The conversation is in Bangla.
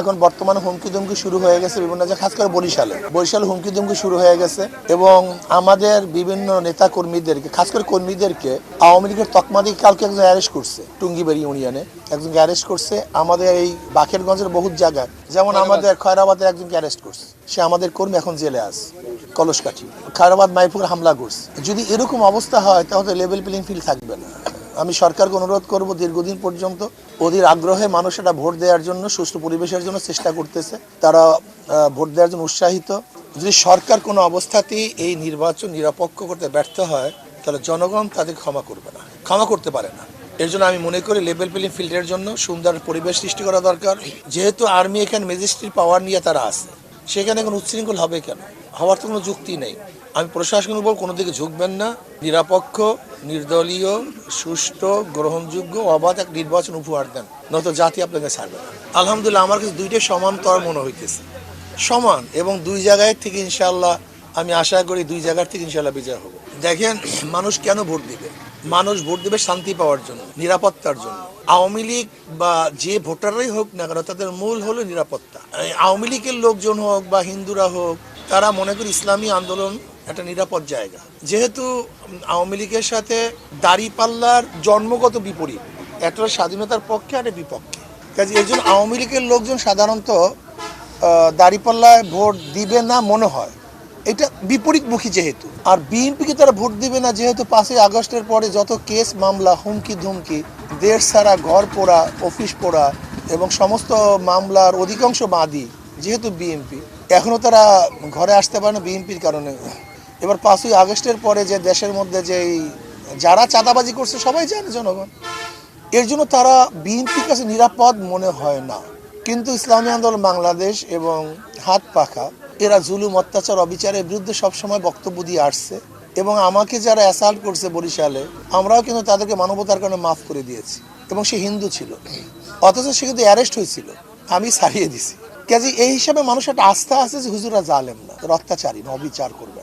এখন বর্তমানে হুমকি দুমকি শুরু হয়ে গেছে বিভিন্ন জায়গায়, খাস করে বরিশালে হুমকি দুমকি শুরু হয়ে গেছে এবং আমাদের বিভিন্ন নেতা কর্মীদেরকে, খাস করে কর্মীদেরকে আওয়ামী লীগের তকমা দিয়ে কালকে একজন অ্যারেস্ট করছে। টুঙ্গিবাড়ি ইউনিয়নে একজনকে অ্যারেস্ট করছে। আমাদের এই বাকেরগঞ্জের বহু জায়গায়, যেমন আমাদের খয়রাবাদে একজনকে অ্যারেস্ট করছে, সে আমাদের কর্মী, এখন জেলে আছে কলসকাঠি। খয়রাবাদ মাইপুর হামলা করছে। যদি এরকম অবস্থা হয় তাহলে লেভেল প্লেইং ফিল্ড থাকবে না। আমি সরকারকে অনুরোধ করব, দীর্ঘদিন পর্যন্ত অধীর আগ্রহে মানুষ এটা ভোট দেওয়ার জন্য, সুষ্ঠু পরিবেশের জন্য চেষ্টা করতেছে, তারা ভোট দেওয়ার জন্য উৎসাহিত। যদি সরকার কোনো অবস্থাতেই এই নির্বাচন নিরপেক্ষ করতে ব্যর্থ হয় তাহলে জনগণ তাদের ক্ষমা করবে না, ক্ষমা করতে পারে না। এর জন্য আমি মনে করি লেভেল প্লেইং ফিল্ডের জন্য সুন্দর পরিবেশ সৃষ্টি করা দরকার। যেহেতু আর্মি এখানে ম্যাজিস্ট্রেট পাওয়ার নিয়ে তারা আছে, সেখানে কোনো উচ্ছৃঙ্খল হবে কেন? হওয়ার তো কোনো যুক্তি নেই। আমি প্রশাসনের উপর কোনো দিকে ঝুঁকবেন না। নিরপেক্ষ, নির্দলীয়, সুষ্ঠু, গ্রহণযোগ্য, অবাধ এক নির্বাচন উপহার দেন, নয়তো জাতি আপনাকে ছাড়বে না। আলহামদুলিল্লাহ, আমার কাছে দুইটাই সমান্তর মনে হইতেছে, সমান, এবং দুই জায়গায় থেকে ইনশাআল্লাহ আমি আশা করি দুই জায়গার থেকে ইনশাআল্লাহ বিজয় হবো। দেখেন, মানুষ কেন ভোট দিবে? মানুষ ভোট দেবে শান্তি পাওয়ার জন্য, নিরাপত্তার জন্য। আওয়ামী লীগ বা যে ভোটাররাই হোক না কেন, তাদের মূল হলো নিরাপত্তা। আওয়ামী লীগের লোকজন হোক বা হিন্দুরা হোক, তারা মনে করি ইসলামী আন্দোলন একটা নিরাপদ জায়গা। যেহেতু আওয়ামী লীগের সাথে দাঁড়িপাল্লার জন্মগত বিপরীত, একটা স্বাধীনতার পক্ষে আর বিপক্ষে, কাজে এই জন্য আওয়ামী লীগের লোকজন সাধারণত দাঁড়িপাল্লায় ভোট দিবে না মনে হয়, এটা বিপরীতমুখী যেহেতু। আর বিএনপিকে তারা ভোট দিবে না যেহেতু 5ই আগস্টের পরে যত কেস মামলা, হুমকি ধুমকি, দেশ ছাড়া, ঘর পোড়া, অফিস পোড়া এবং সমস্ত মামলার অধিকাংশ বাদী যেহেতু বিএনপি, এখনও তারা ঘরে আসতে পারে না বিএনপির কারণে। এবার 5ই আগস্টের পরে যে দেশের মধ্যে যেই যারা চাঁদাবাজি করছে সবাই জানে জনগণ, এর জন্য তারা বিএনপির কাছে নিরাপদ মনে হয় না। কিন্তু ইসলামী আন্দোলন বাংলাদেশ এবং হাত পাখা, এরা জুলুম, অত্যাচার, অবিচারের বিরুদ্ধে সবসময় বক্তব্য দিয়ে আসছে এবং আমাকে যারা অ্যাসাল্ট করছে বরিশালে, আমরাও কিন্তু তাদেরকে মানবতার কারণে মাফ করে দিয়েছি। এবং সে হিন্দু ছিল, অথচ সে কিন্তু অ্যারেস্ট হয়েছিল, আমি ছাড়িয়ে দিছি। কাজে এই হিসাবে মানুষ একটা আস্থা আছে যে হুজুরা জালেম না, অত্যাচারী না, অবিচার করবে।